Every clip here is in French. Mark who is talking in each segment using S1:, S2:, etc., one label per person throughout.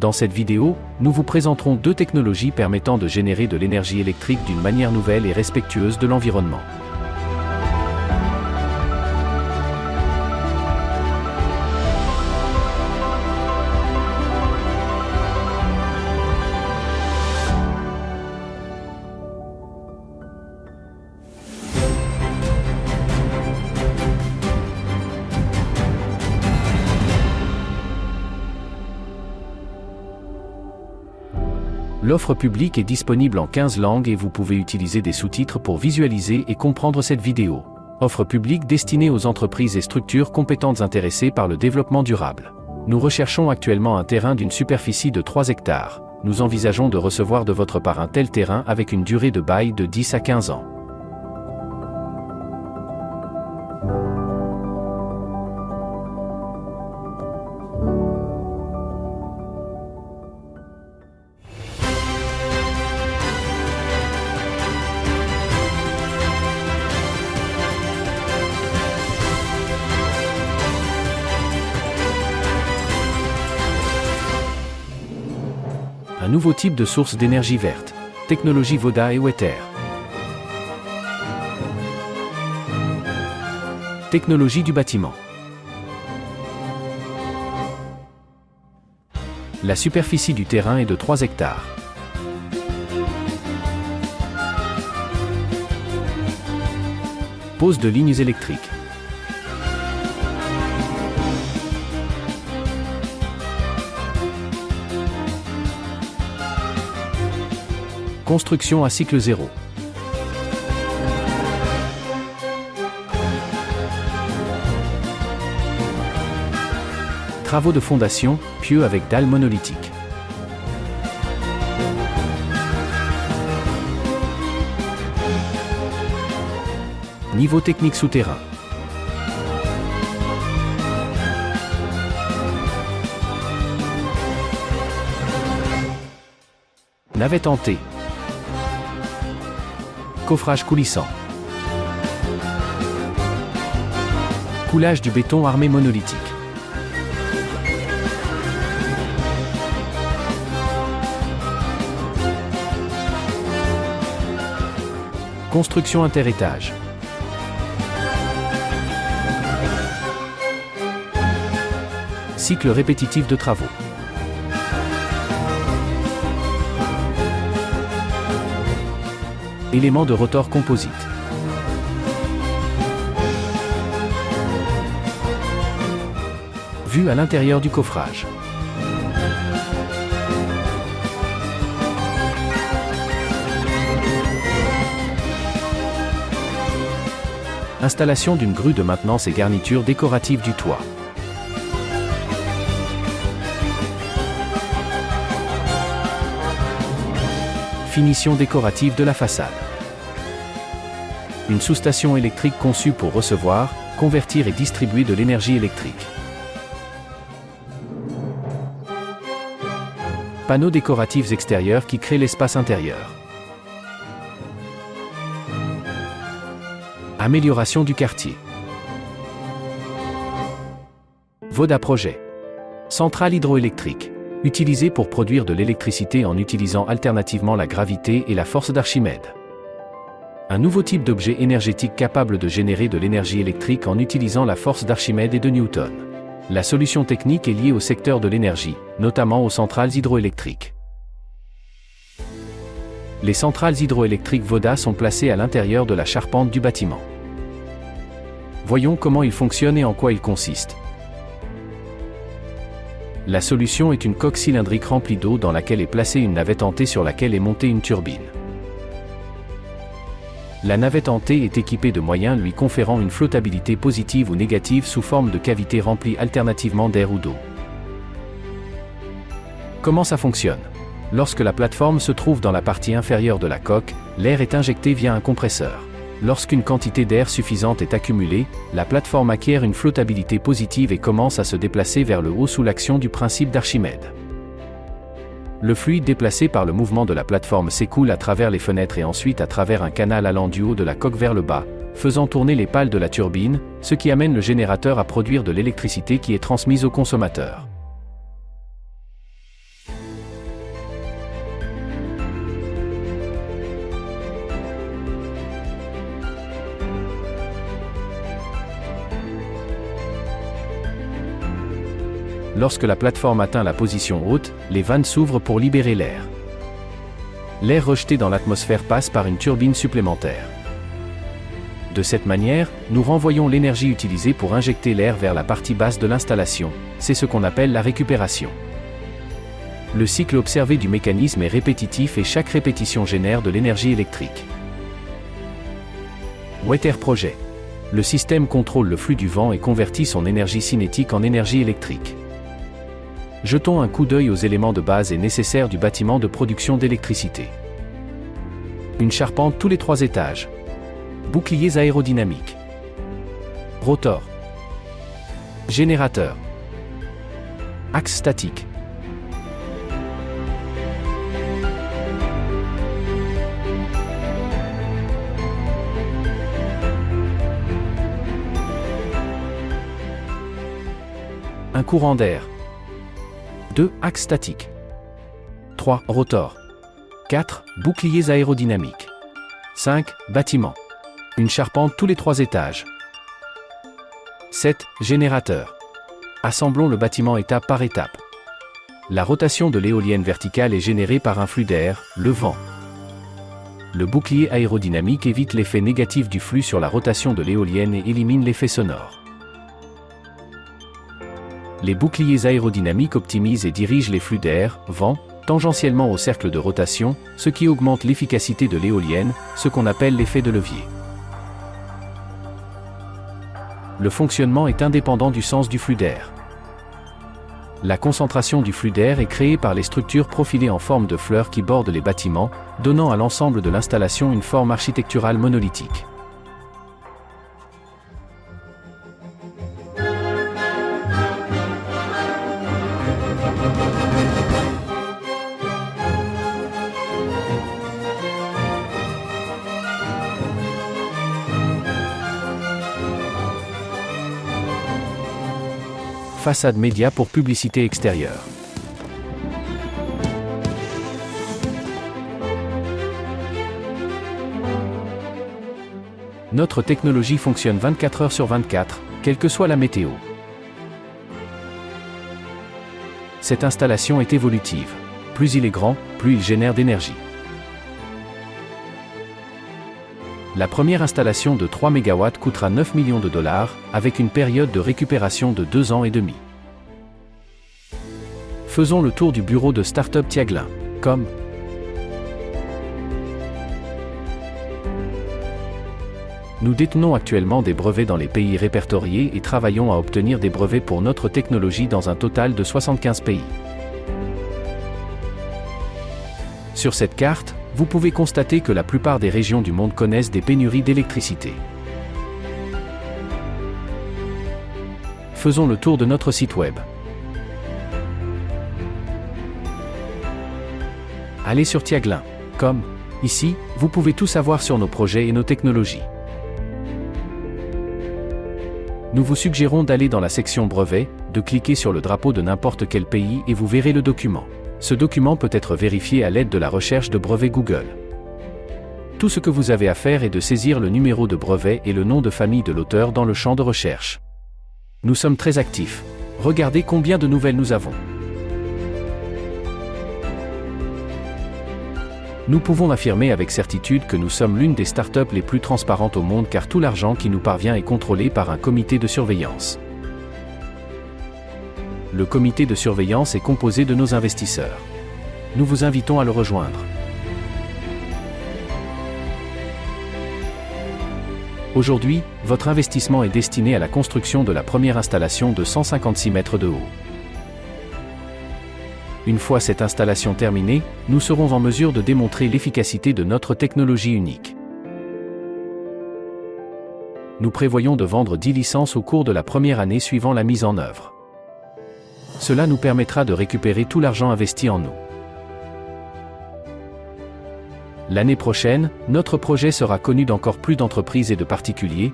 S1: Dans cette vidéo, nous vous présenterons deux technologies permettant de générer de l'énergie électrique d'une manière nouvelle et respectueuse de l'environnement. L'offre publique est disponible en 15 langues et vous pouvez utiliser des sous-titres pour visualiser et comprendre cette vidéo. Offre publique destinée aux entreprises et structures compétentes intéressées par le développement durable. Nous recherchons actuellement un terrain d'une superficie de 3 hectares. Nous envisageons de recevoir de votre part un tel terrain avec une durée de bail de 10 à 15 ans. Un nouveau type de source d'énergie verte. Technologie Voda et Wetter. Technologie du bâtiment. La superficie du terrain est de 3 hectares. Pose de lignes électriques. Construction à cycle zéro. Travaux de fondation, pieux avec dalles monolithiques. Niveau technique souterrain. Navette en T. Coffrage coulissant. Coulage du béton armé monolithique. Construction interétage. Cycle répétitif de travaux. Éléments de rotor composite. Vue à l'intérieur du coffrage. Installation d'une grue de maintenance et garniture décorative du toit. Finition décorative de la façade. Une sous-station électrique conçue pour recevoir, convertir et distribuer de l'énergie électrique. Panneaux décoratifs extérieurs qui créent l'espace intérieur. Amélioration du quartier. Voda Projet. Centrale hydroélectrique. Utilisée pour produire de l'électricité en utilisant alternativement la gravité et la force d'Archimède. Un nouveau type d'objet énergétique capable de générer de l'énergie électrique en utilisant la force d'Archimède et de Newton. La solution technique est liée au secteur de l'énergie, notamment aux centrales hydroélectriques. Les centrales hydroélectriques Voda sont placées à l'intérieur de la charpente du bâtiment. Voyons comment il fonctionne et en quoi il consiste. La solution est une coque cylindrique remplie d'eau dans laquelle est placée une navette en T sur laquelle est montée une turbine. La navette en T est équipée de moyens lui conférant une flottabilité positive ou négative sous forme de cavités remplies alternativement d'air ou d'eau. Comment ça fonctionne? Lorsque la plateforme se trouve dans la partie inférieure de la coque, l'air est injecté via un compresseur. Lorsqu'une quantité d'air suffisante est accumulée, la plateforme acquiert une flottabilité positive et commence à se déplacer vers le haut sous l'action du principe d'Archimède. Le fluide déplacé par le mouvement de la plateforme s'écoule à travers les fenêtres et ensuite à travers un canal allant du haut de la coque vers le bas, faisant tourner les pales de la turbine, ce qui amène le générateur à produire de l'électricité qui est transmise au consommateur. Lorsque la plateforme atteint la position haute, les vannes s'ouvrent pour libérer l'air. L'air rejeté dans l'atmosphère passe par une turbine supplémentaire. De cette manière, nous renvoyons l'énergie utilisée pour injecter l'air vers la partie basse de l'installation, c'est ce qu'on appelle la récupération. Le cycle observé du mécanisme est répétitif et chaque répétition génère de l'énergie électrique. Wetter Projet. Le système contrôle le flux du vent et convertit son énergie cinétique en énergie électrique. Jetons un coup d'œil aux éléments de base et nécessaires du bâtiment de production d'électricité. Une charpente tous les 3 étages. Boucliers aérodynamiques. Rotor. Générateur. Axe statique. Un courant d'air. 2. Axe statique. 3. Rotor. 4. Boucliers aérodynamiques. 5. Bâtiment. Une charpente tous les 3 étages. 7. Générateur. Assemblons le bâtiment étape par étape. La rotation de l'éolienne verticale est générée par un flux d'air, le vent. Le bouclier aérodynamique évite l'effet négatif du flux sur la rotation de l'éolienne et élimine l'effet sonore. Les boucliers aérodynamiques optimisent et dirigent les flux d'air, vent, tangentiellement au cercle de rotation, ce qui augmente l'efficacité de l'éolienne, ce qu'on appelle l'effet de levier. Le fonctionnement est indépendant du sens du flux d'air. La concentration du flux d'air est créée par les structures profilées en forme de fleurs qui bordent les bâtiments, donnant à l'ensemble de l'installation une forme architecturale monolithique. Façade média pour publicité extérieure. Notre technologie fonctionne 24 heures sur 24, quelle que soit la météo. Cette installation est évolutive. Plus il est grand, plus il génère d'énergie. La première installation de 3 MW coûtera 9 millions de dollars, avec une période de récupération de 2 ans et demi. Faisons le tour du bureau de Startup Tiaglin. Nous détenons actuellement des brevets dans les pays répertoriés et travaillons à obtenir des brevets pour notre technologie dans un total de 75 pays. Sur cette carte, vous pouvez constater que la plupart des régions du monde connaissent des pénuries d'électricité. Faisons le tour de notre site web. Allez sur tiaglin.com. Ici, vous pouvez tout savoir sur nos projets et nos technologies. Nous vous suggérons d'aller dans la section brevets, de cliquer sur le drapeau de n'importe quel pays et vous verrez le document. Ce document peut être vérifié à l'aide de la recherche de brevet Google. Tout ce que vous avez à faire est de saisir le numéro de brevet et le nom de famille de l'auteur dans le champ de recherche. Nous sommes très actifs. Regardez combien de nouvelles nous avons. Nous pouvons affirmer avec certitude que nous sommes l'une des startups les plus transparentes au monde car tout l'argent qui nous parvient est contrôlé par un comité de surveillance. Le comité de surveillance est composé de nos investisseurs. Nous vous invitons à le rejoindre. Aujourd'hui, votre investissement est destiné à la construction de la première installation de 156 mètres de haut. Une fois cette installation terminée, nous serons en mesure de démontrer l'efficacité de notre technologie unique. Nous prévoyons de vendre 10 licences au cours de la première année suivant la mise en œuvre. Cela nous permettra de récupérer tout l'argent investi en nous. L'année prochaine, notre projet sera connu d'encore plus d'entreprises et de particuliers,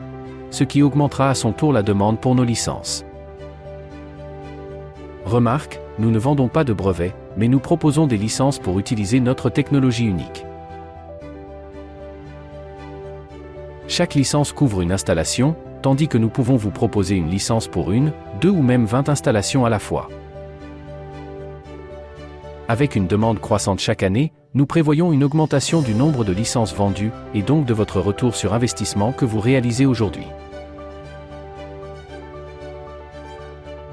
S1: ce qui augmentera à son tour la demande pour nos licences. Remarque, nous ne vendons pas de brevets, mais nous proposons des licences pour utiliser notre technologie unique. Chaque licence couvre une installation, tandis que nous pouvons vous proposer une licence pour 1, 2 ou même 20 installations à la fois. Avec une demande croissante chaque année, nous prévoyons une augmentation du nombre de licences vendues, et donc de votre retour sur investissement que vous réalisez aujourd'hui.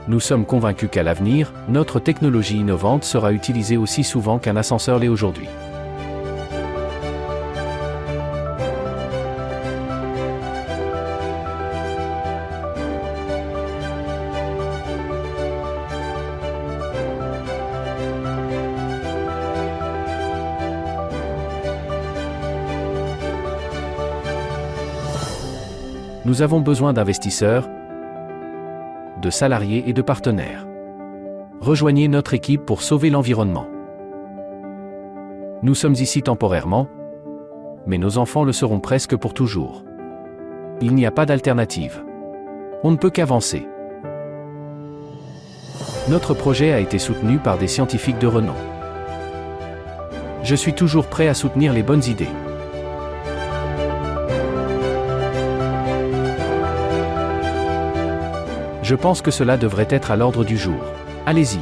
S1: Nous sommes convaincus qu'à l'avenir, notre technologie innovante sera utilisée aussi souvent qu'un ascenseur l'est aujourd'hui. Nous avons besoin d'investisseurs, de salariés et de partenaires. Rejoignez notre équipe pour sauver l'environnement. Nous sommes ici temporairement, mais nos enfants le seront presque pour toujours. Il n'y a pas d'alternative. On ne peut qu'avancer. Notre projet a été soutenu par des scientifiques de renom. Je suis toujours prêt à soutenir les bonnes idées. Je pense que cela devrait être à l'ordre du jour. Allez-y.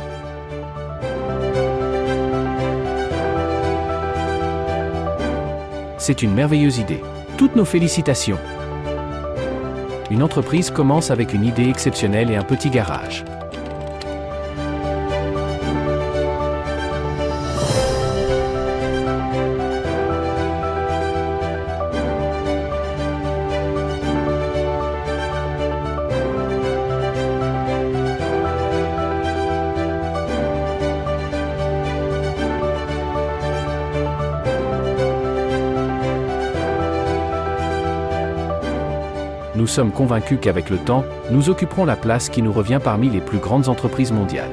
S1: C'est une merveilleuse idée. Toutes nos félicitations. Une entreprise commence avec une idée exceptionnelle et un petit garage. Nous sommes convaincus qu'avec le temps, nous occuperons la place qui nous revient parmi les plus grandes entreprises mondiales.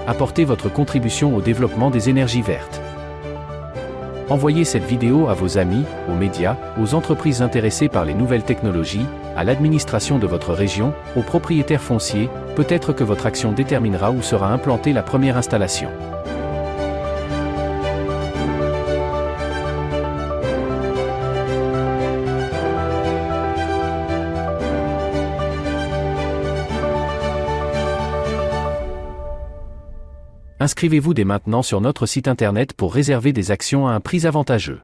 S1: Apportez votre contribution au développement des énergies vertes. Envoyez cette vidéo à vos amis, aux médias, aux entreprises intéressées par les nouvelles technologies, à l'administration de votre région, aux propriétaires fonciers, peut-être que votre action déterminera où sera implantée la première installation. Inscrivez-vous dès maintenant sur notre site internet pour réserver des actions à un prix avantageux.